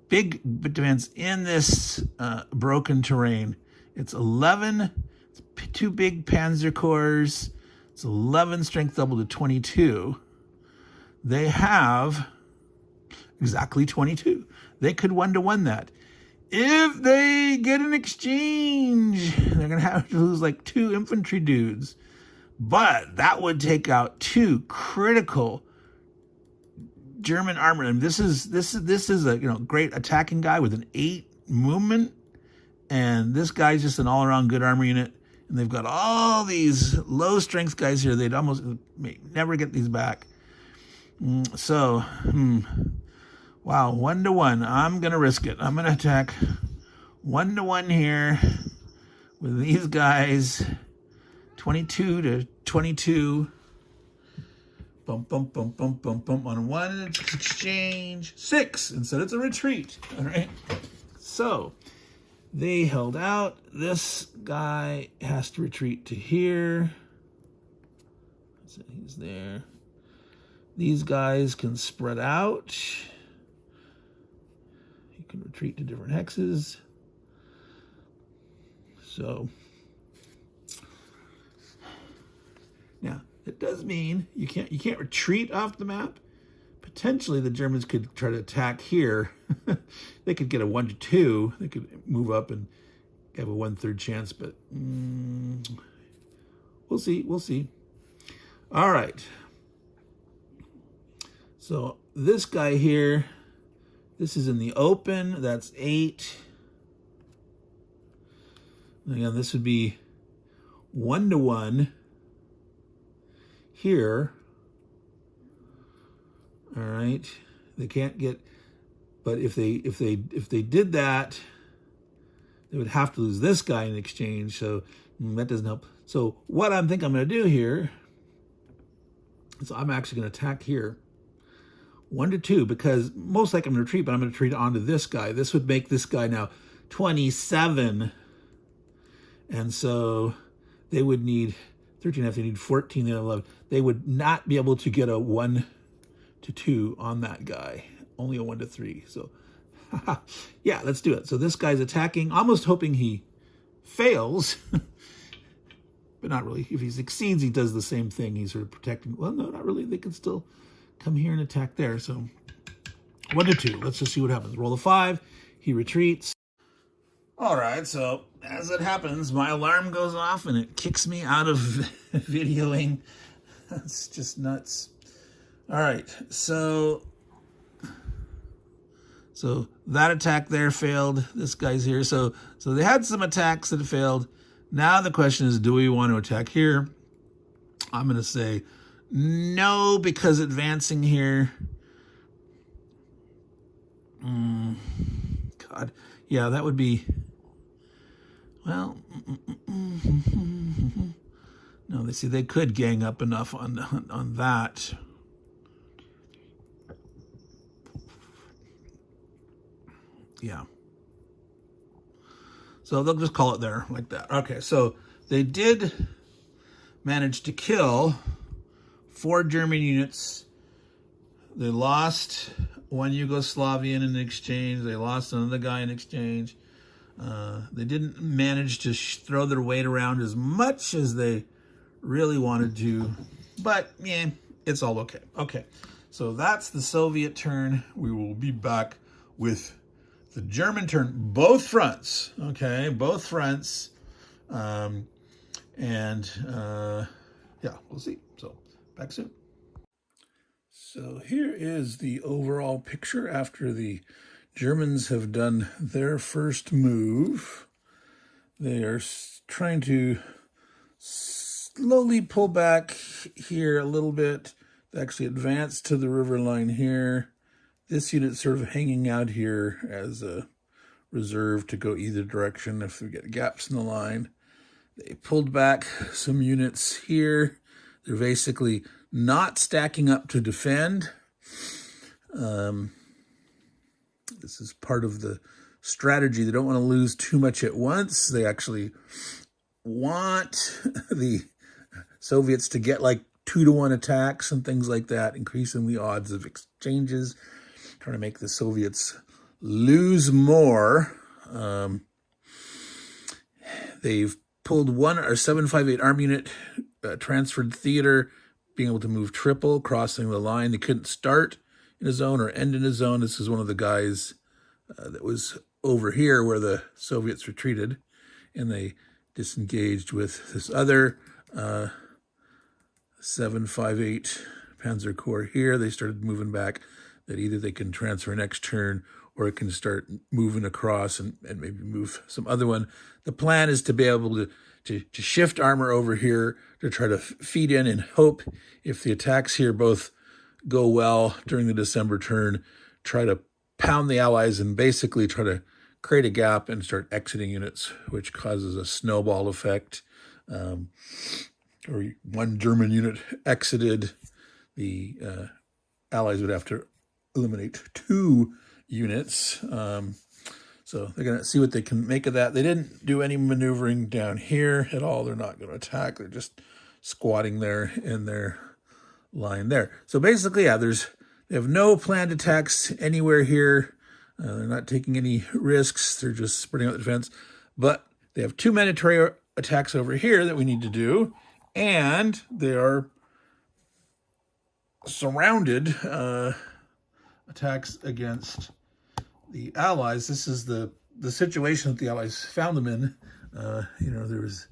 big defense in this broken terrain. It's 11, it's 2 big Panzer Corps. It's 11 strength double to 22. They have exactly 22. They could 1-1 that. If they get an exchange, they're going to have to lose 2 infantry dudes. But that would take out 2 critical German armor. And this is a great attacking guy with an 8 movement, and this guy's just an all-around good armor unit. And they've got all these low strength guys here. They'd almost may never get these back. So, wow, 1-1. I'm gonna risk it. I'm gonna attack 1-1 here with these guys. 22-22. Bump, bump, bump, bump, bump, bump on 1 exchange. 6. Instead, it's a retreat. All right. So they held out. This guy has to retreat to here. So he's there. These guys can spread out. He can retreat to different hexes. So now it does mean you can't retreat off the map. Potentially the Germans could try to attack here. They could get a 1-2. They could move up and have a 1/3 chance, but we'll see. We'll see. All right. So this guy here, this is in the open. That's 8. Again, this would be 1-1 here. All right. They can't get, but if they did that, they would have to lose this guy in exchange. So that doesn't help. So what I think I'm going to do here is I'm actually going to attack here. 1-2, because most likely I'm going to retreat, but I'm going to retreat onto this guy. This would make this guy now 27. And so they would need 13 if they need 14, then 11. They would not be able to get a 1-2 on that guy. Only a 1-3. So yeah, let's do it. So this guy's attacking, almost hoping he fails. But not really. If he succeeds, he does the same thing. He's sort of protecting. Well, no, not really. They can still come here and attack there. So 1-2. Let's just see what happens. Roll a 5. He retreats. All right. So as it happens, my alarm goes off and it kicks me out of videoing. That's just nuts. All right. So that attack there failed. This guy's here. So they had some attacks that failed. Now the question is, do we want to attack here? I'm going to say no, because advancing here. God. Yeah, that would be, well, no, they see they could gang up enough on that. Yeah. So they'll just call it there like that. Okay, so they did manage to kill 4 German units. They lost 1 Yugoslavian in exchange. They lost another guy in exchange. They didn't manage to throw their weight around as much as they really wanted to. But, yeah, it's all okay. Okay, so that's the Soviet turn. We will be back with the German turn, both fronts, okay, both fronts, yeah, we'll see. So, back soon. So here is the overall picture after the Germans have done their first move. They are trying to slowly pull back here a little bit, to actually advance to the river line here. This unit's sort of hanging out here as a reserve to go either direction if we get gaps in the line. They pulled back some units here. They're basically not stacking up to defend. This is part of the strategy. They don't want to lose too much at once. They actually want the Soviets to get like 2-to-1 attacks and things like that, increasing the odds of exchanges, trying to make the Soviets lose more. They've pulled 758 Army unit, transferred theater, being able to move triple, crossing the line. They couldn't start in a zone or end in a zone. This is one of the guys that was over here where the Soviets retreated, and they disengaged with this other 758 Panzer Corps here. They started moving back, that either they can transfer next turn or it can start moving across and maybe move some other one. The plan is to be able to shift armor over here to try to feed in and hope, if the attacks here both go well during the December turn, try to pound the Allies and basically try to create a gap and start exiting units, which causes a snowball effect. Or 1 German unit exited, the Allies would have to eliminate 2 units. So they're going to see what they can make of that. They didn't do any maneuvering down here at all. They're not going to attack. They're just squatting there in their line there. So basically, yeah, they have no planned attacks anywhere here. They're not taking any risks. They're just spreading out the defense. But They have 2 mandatory attacks over here that we need to do, and they are surrounded attacks against the Allies. This is the situation that the Allies found them in. There was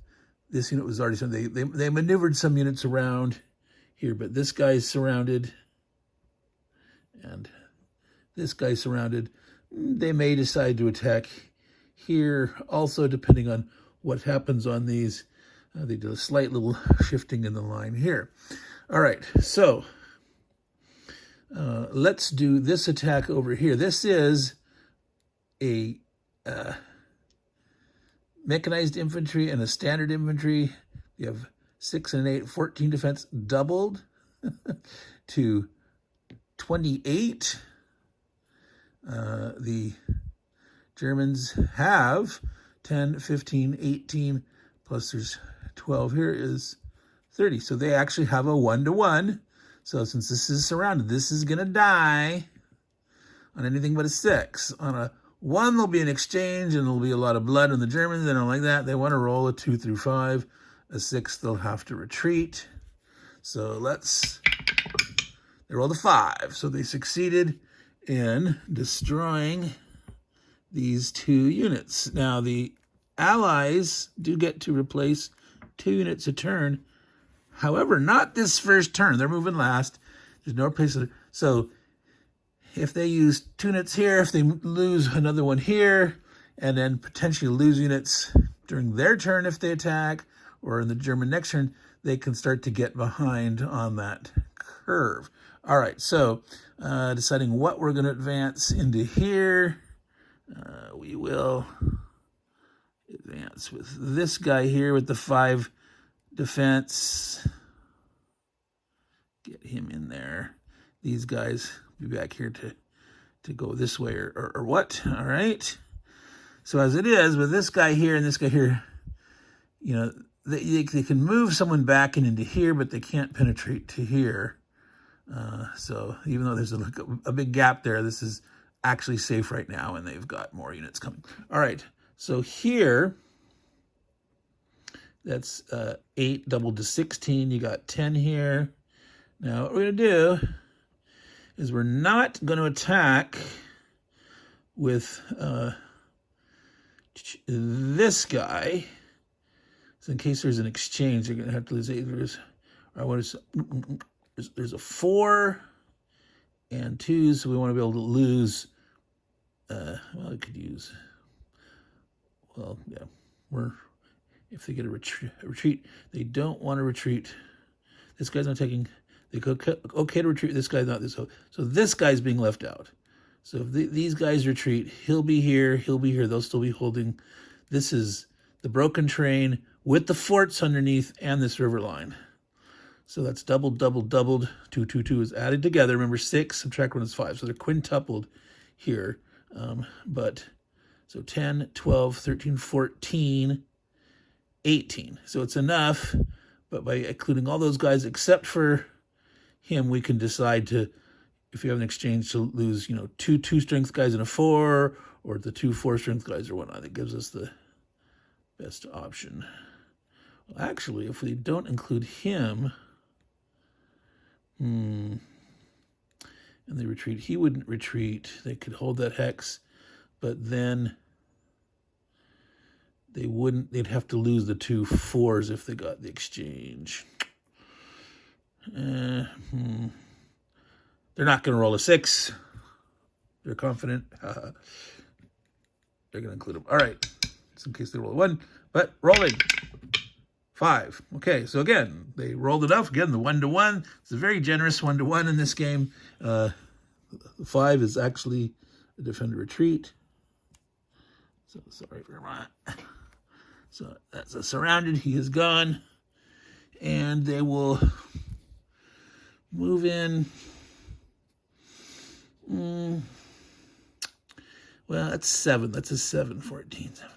this unit was already they maneuvered some units around here, but this guy's surrounded, and this guy's surrounded. They may decide to attack here also, depending on what happens on these. They do a slight little shifting in the line here. All right, so let's do this attack over here. This is a mechanized infantry and a standard infantry. You have 6 and 8, 14 defense, doubled to 28. The Germans have 10, 15, 18, plus there's 12 here is 30. So they actually have a 1-to-1. So since this is surrounded, this is going to die on anything but a 6. On a 1, there'll be an exchange, and there'll be a lot of blood in the Germans. They don't like that. They want to roll a 2 through 5. A 6, they'll have to retreat. So they rolled a 5. So they succeeded in destroying these 2 units. Now, the Allies do get to replace 2 units a turn. However, not this first turn. They're moving last. There's no replacement. So if they use 2 units here, if they lose another one here, and then potentially lose units during their turn if they attack, or in the German next turn, they can start to get behind on that curve. All right, so deciding what we're going to advance into here. We will advance with this guy here with the 5 defense. Get him in there. These guys will be back here to go this way or what. All right. So as it is with this guy here and this guy here, they can move someone back and into here, but they can't penetrate to here. So even though there's a big gap there, this is actually safe right now, and they've got more units coming. All right, so here, that's 8 doubled to 16. You got 10 here. Now what we're going to do is we're not going to attack with this guy. So in case there's an exchange, you're going to have to lose 8. There's a 4 and 2, so we want to be able to lose. We could use. If they get a retreat, they don't want to retreat. This guy's not taking. They go okay to retreat. This guy's not. So this guy's being left out. So if these guys retreat, he'll be here. He'll be here. They'll still be holding. This is the broken train with the forts underneath and this river line. So that's doubled. 2, 2, 2 is added together. Remember, 6, subtract 1 is 5. So they're quintupled here. So 10, 12, 13, 14, 18. So it's enough. But by including all those guys except for him, we can decide to, if you have an exchange, to lose, 2 2-strength guys and a 4, or the 2 4-strength guys or whatnot. That gives us the best option. Well, actually, if we don't include him, and they retreat, he wouldn't retreat. They could hold that hex, but then they'd have to lose the 2 4s if they got the exchange. They're not going to roll a 6. They're confident. They're going to include them. All right. Just in case they roll a 1. But rolling. 5. Okay, so again, they rolled it up. Again, the 1-to-1. It's a very generous 1-to-1 in this game. The 5 is actually a defender retreat. So sorry for that. So that's a surrounded. He is gone. And they will move in. Well, that's 7. That's a 7, 14, 7.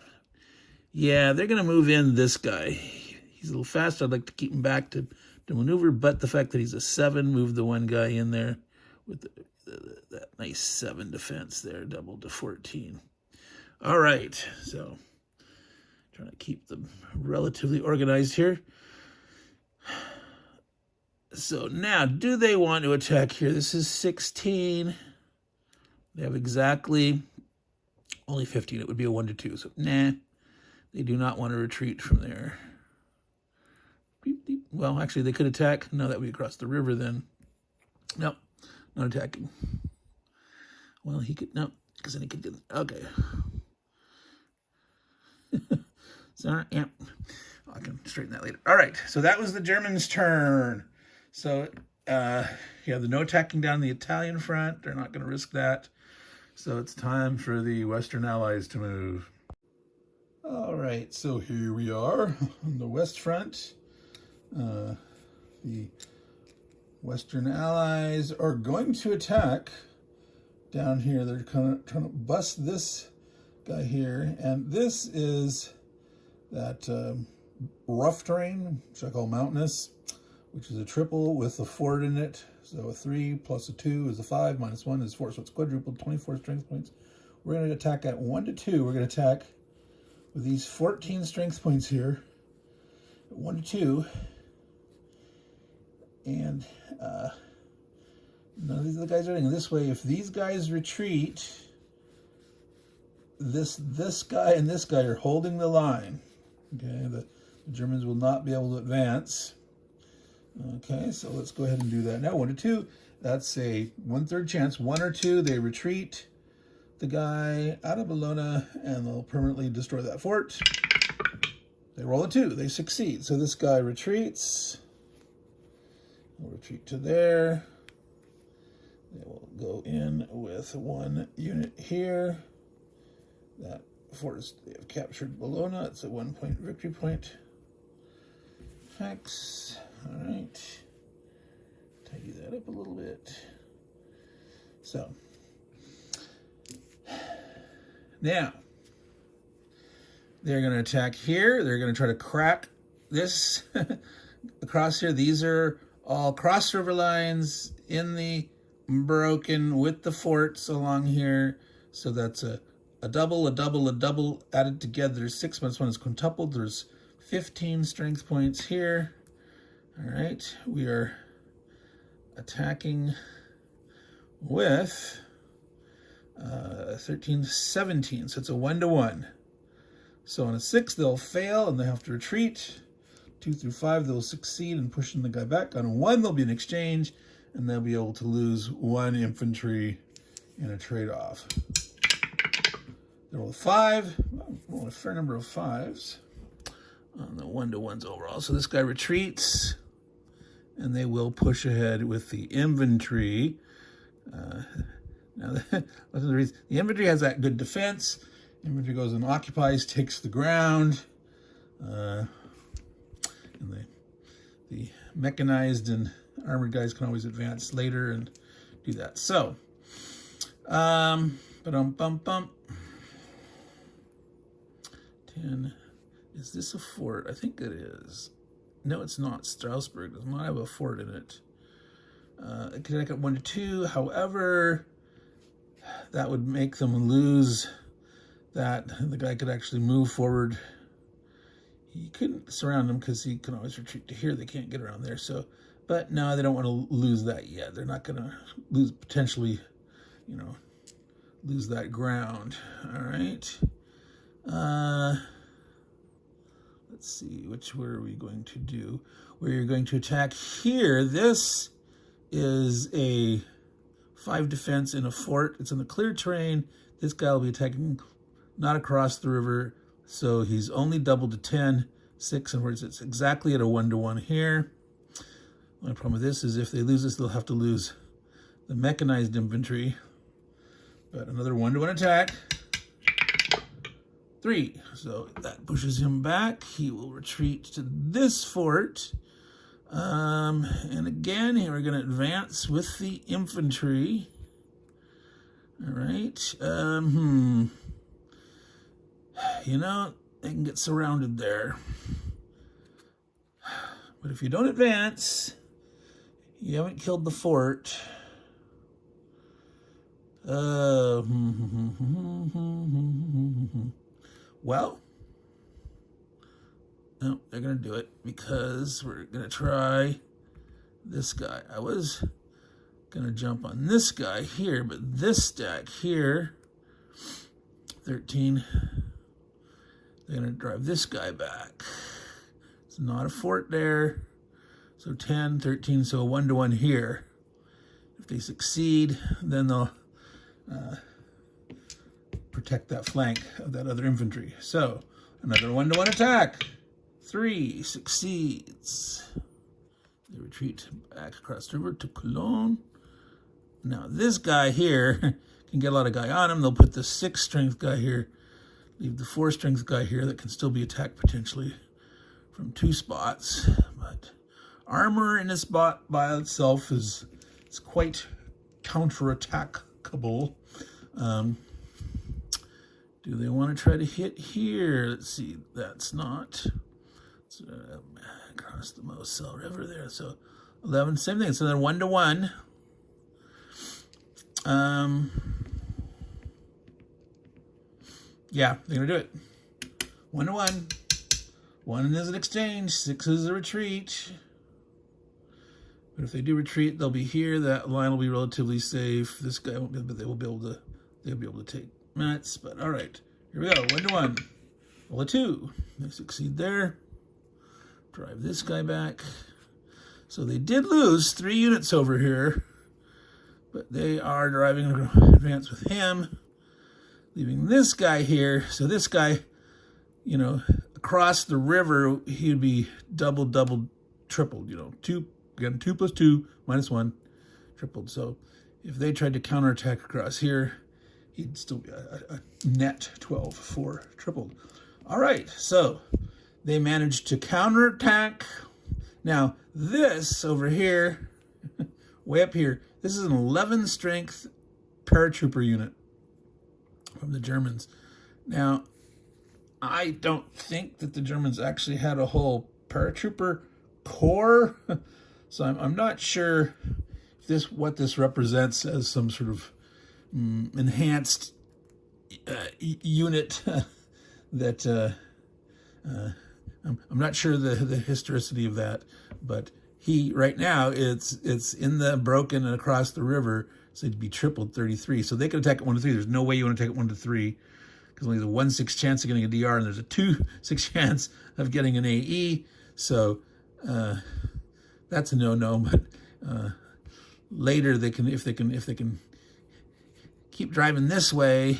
Yeah, they're going to move in this guy. He's a little fast. I'd like to keep him back to maneuver, but the fact that he's a 7, move the 1 guy in there with that nice 7 defense there, doubled to 14. All right, so Trying to keep them relatively organized here. So now, do they want to attack here? This is 16. They have exactly only 15. It would be a 1 to 2. So, nah, they do not want to retreat from there. Beep, beep. Well, actually, they could attack. No, that would be across the river then. No, not attacking. Well, he could, no, because then he could do that. Okay. Sorry, yeah. I can straighten that later. All right, so that was the Germans' turn. So you have the no attacking down the Italian front. They're not going to risk that. So it's time for the Western Allies to move. All right, so here we are on the West Front. The Western Allies are going to attack down here. They're kind of trying to bust this guy here. And this is that rough terrain, which I call mountainous, which is a triple with a fort in it. So a 3 plus a 2 is a 5, minus 1 is 4. So it's quadrupled, 24 strength points. We're going to attack at 1 to 2. We're going to attack with these 14 strength points here. 1 to 2. And none of these other guys are doing this way. If these guys retreat, this guy and this guy are holding the line. Okay, the Germans will not be able to advance. Okay, so let's go ahead and do that now. 1 to 2. That's a 1/3 chance. 1 or 2, they retreat the guy out of Bologna, and they'll permanently destroy that fort. They roll a 2. They succeed. So this guy retreats. We'll retreat to there. They will go in with 1 unit here. That fort is, they have captured Bologna. It's a 1-point victory point. Hex. All right. Tidy that up a little bit. So, now, they're going to attack here. They're going to try to crack this across here. These are all cross river lines in the broken with the forts along here. So that's a double, a double, a double added together. 6 minus 1 is quintupled. There's 15 strength points here. All right, we are attacking with 13, 17. So it's a 1 to 1. So on a 6, they'll fail and they have to retreat. 2 through 5, they'll succeed in pushing the guy back. On a 1, there'll be an exchange, and they'll be able to lose 1 infantry in a trade-off. They roll a 5. Roll a fair number of 5s on the 1 to 1s overall. So this guy retreats, and they will push ahead with the infantry. Now, that's the reason. The infantry has that good defense. Infantry goes and occupies, takes the ground. And the mechanized and armored guys can always advance later and do that. So, ba-dum-bum-bum. 10. Is this a fort? I think it is. No, it's not. Strasbourg does not have a fort in it. It can attack at 1 to 2. However, that would make them lose that. The guy could actually move forward. He couldn't surround them because he can always retreat to here. They can't get around there. So, but no, they don't want to lose that yet. They're not going to lose, potentially, lose that ground. All right. Let's see, where are we going to do? We're going to attack here. This is a 5 defense in a fort. It's in the clear terrain. This guy will be attacking not across the river, so he's only doubled to 10, 6, and words. It's exactly at a 1 to 1 here. The only problem with this is if they lose this, they'll have to lose the mechanized infantry. But another 1 to 1 attack. 3. So that pushes him back. He will retreat to this fort. And again, here we're going to advance with the infantry. All right. They can get surrounded there. But if you don't advance, you haven't killed the fort. Well, No, they're going to do it because we're going to try this guy. I was going to jump on this guy here, but this stack here, 13, they're going to drive this guy back. It's not a fort there. So 10, 13, so a 1-to-1 here. If they succeed, then they'll protect that flank of that other infantry. So another 1-to-1 attack. 3 succeeds. They retreat back across the river to Cologne. Now this guy here can get a lot of guy on him. They'll put the 6 strength guy here, leave the 4 strength guy here that can still be attacked potentially from 2 spots. But armor in this spot by itself is quite counterattackable. Do they want to try to hit here? Let's see. That's not. It's, across the Moselle River there. So 11, same thing. So they're 1-to-1. Yeah, they're going to do it. 1-to-1. 1 is an exchange. 6 is a retreat. But if they do retreat, they'll be here. That line will be relatively safe. This guy won't be, but they'll be able to take minutes. But all right, here we go. 1-to-1. Roll a 2. They succeed there. Drive this guy back. So they did lose 3 units over here, but they are driving advance with him, leaving this guy here. So this guy, you know, across the river, he'd be double, tripled. You know, 2 again, 2 + 2 - 1, tripled. So if they tried to counterattack across here, he'd still be a net 12, 4 tripled. All right, so they managed to counterattack. Now this over here, way up here, this is an 11 strength paratrooper unit from the Germans. Now, I don't think that the Germans actually had a whole paratrooper corps, so I'm not sure if what this represents as some sort of enhanced unit that I'm not sure the historicity of that, but right now it's in the broken and across the river, so it'd be tripled 33. So they could attack at 1-to-3. There's no way you want to take it 1-to-3 because only there's a 1/6 chance of getting a DR and there's a 2/6 chance of getting an AE. So that's a no-no. But later they can, if they can keep driving this way,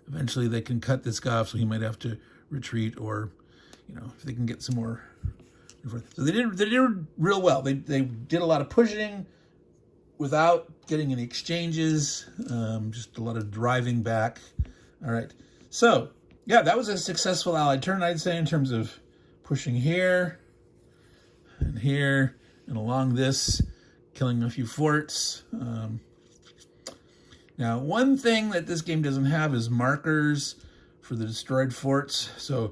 eventually they can cut this guy off. So he might have to retreat, or you know, if they can get some more. So they did real well. They did a lot of pushing without getting any exchanges, just a lot of driving back. All right. So yeah, that was a successful Allied turn, I'd say, in terms of pushing here and here and along this, killing a few forts. Now, one thing that this game doesn't have is markers for the destroyed forts. So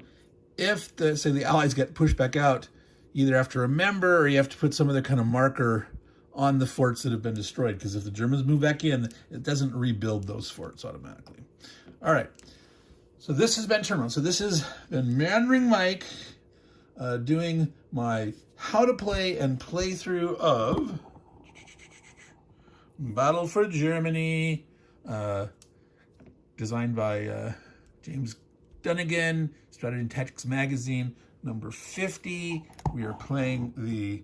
if, say, the Allies get pushed back out, you either have to remember or you have to put some other kind of marker on the forts that have been destroyed, because if the Germans move back in, it doesn't rebuild those forts automatically. All right, so this has been Turn 1. So this has been Meandering Mike doing my how to play and playthrough of Battle for Germany, designed by James Dunnigan, Strategy and Tactics Magazine, number 50. We are playing the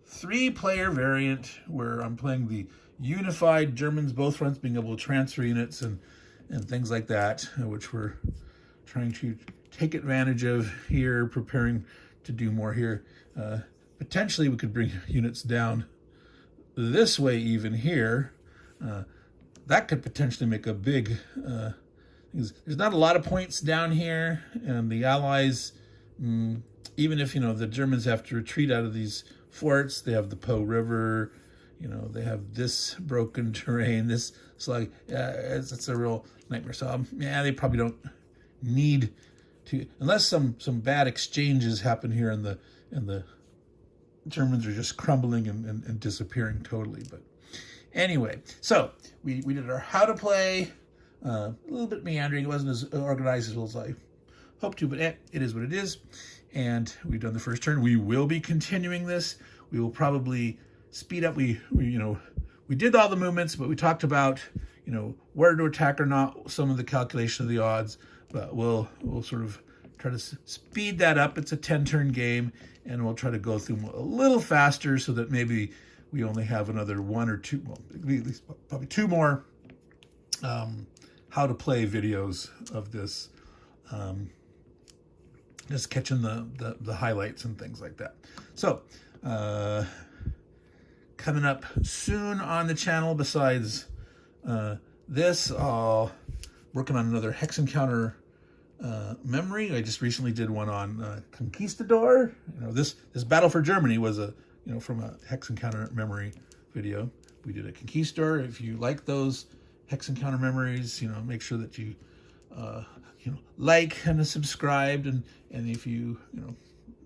3-player variant, where I'm playing the unified Germans, both fronts, being able to transfer units and things like that, which we're trying to take advantage of here, preparing to do more here. Potentially we could bring units down this way even here. That could potentially make a big... there's not a lot of points down here, and the Allies, even if, you know, the Germans have to retreat out of these forts, they have the Po River, you know, they have this broken terrain, this slug. It's a real nightmare. So yeah, they probably don't need to, unless some bad exchanges happen here, and the Germans are just crumbling and disappearing totally. But anyway, so we did our how to play. A little bit meandering. It wasn't as organized as well as I hoped to, but it is what it is. and we've done the first turn. We will be continuing this. We will probably speed up. We did all the movements, but we talked about, where to attack or not, some of the calculation of the odds, but we'll sort of try to speed that up. It's a 10-turn game, and we'll try to go through them a little faster so that maybe we only have another one or two, well, at least probably two more how to play videos of this. Just catching the highlights and things like that. So, coming up soon on the channel, besides this, working on another hex encounter memory. I just recently did one on Conquistador. This Battle for Germany was from a hex encounter memory video. We did a Conquistador. If you like those hex encounter memories, make sure that you like and subscribed, and if you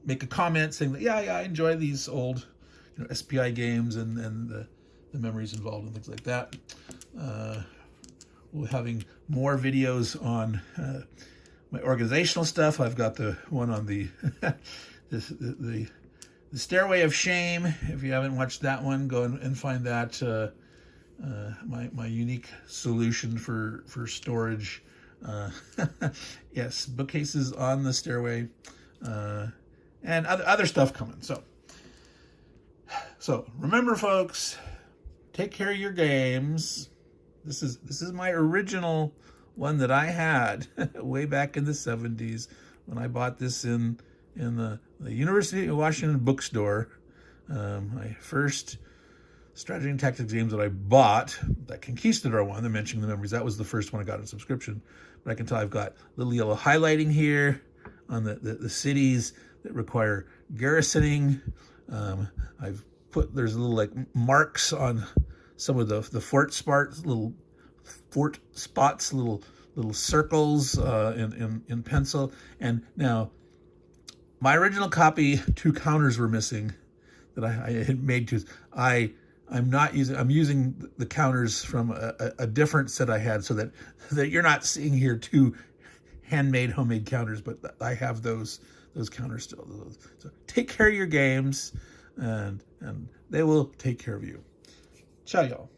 make a comment saying that yeah I enjoy these old SPI games and the memories involved and things like that. We're having more videos on my organizational stuff. I've got the one on the the Stairway of Shame. If you haven't watched that one, go and find that. My unique solution for storage. Yes, bookcases on the stairway, and other stuff coming. So remember, folks, take care of your games. This is my original one that I had way back in the 70s when I bought this in the University of Washington bookstore. My first strategy and tactics games that I bought, that Conquistador one, the Mentioning the Memories, that was the first one I got in subscription. But I can tell I've got little yellow highlighting here on the cities that require garrisoning. I've put, there's little marks on some of the fort spots, little circles in pencil. And now my original copy, 2 counters were missing that I had made to. I'm using the counters from a different set I had, so that you're not seeing here 2 homemade counters, but I have those counters still. So take care of your games, and they will take care of you. Ciao, y'all.